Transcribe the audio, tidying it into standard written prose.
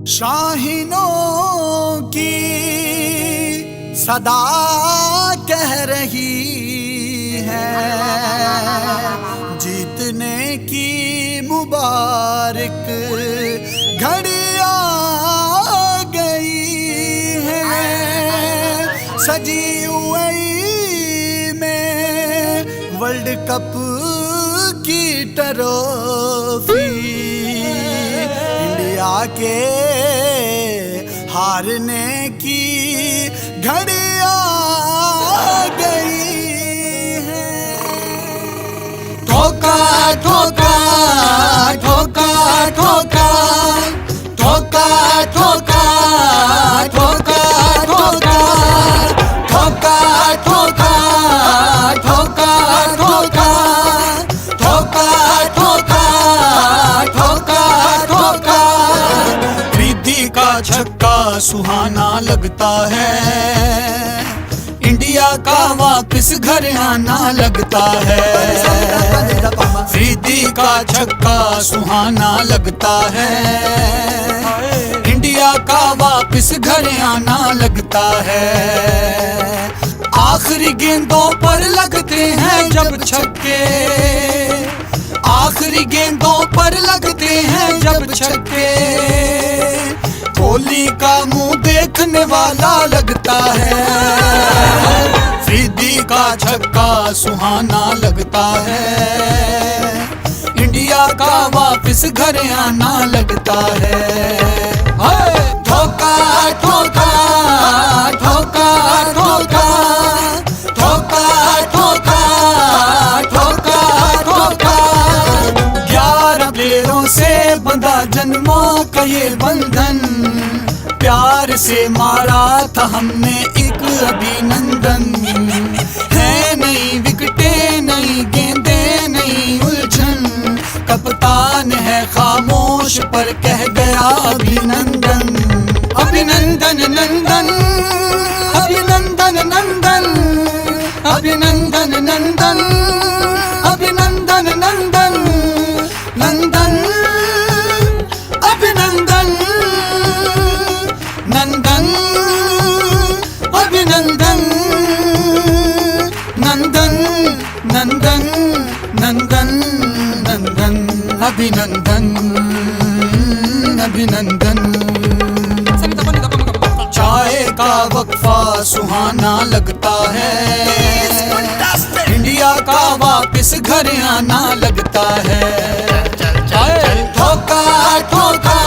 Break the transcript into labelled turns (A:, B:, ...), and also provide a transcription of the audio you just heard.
A: शाहीनों की सदा कह रही है, जीतने की मुबारक घड़ी आ गई है। सजी हुई में वर्ल्ड कप की ट्रॉफी, इंडिया के हारने की घड़ी आ गई है। ठोका ठोका ठोका ठोका ठोका ठोका ठोका ठोका ठोका ठोका ठोका ठोका ठोका ठोका ठोका। रिद्धि का छक्का सुहाना लगता है, इंडिया का वापस घर आना लगता है। रिद्धि का छक्का सुहाना लगता है, इंडिया का वापस घर आना लगता है। आखिरी गेंदों पर लगते हैं जब छक्के, आखिरी गेंदों पर लगते हैं जब छक्के, कोहली का मुंह देखने वाला लगता है। रिद्धि का छक्का सुहाना लगता है, इंडिया का वापस घर आना लगता है। ठोका ठोका ठोका ठोका ठोका ठोका ठोका ठोका। 11 प्लेयरों से बंधा जन्मों का ये बंधन, प्यार से मारा था हमने एक अभिनंदन। है नई विकेटें नई गेंदें नई उलझन, कप्तान है खामोश पर कह गया अभिनंदन। अभिनंदन नंदन अभिनंदन नंदन अभिनंदन नंदन अभिनंदन नंदन नंदन अभिनंदन नंदन अभिनंदन नंदन नंदन नंदन नंदन अभिनंदन अभिनंदन। चाय का वक्फा सुहाना लगता है, इंडिया का वापस घर आना लगता है। ठोका ठोका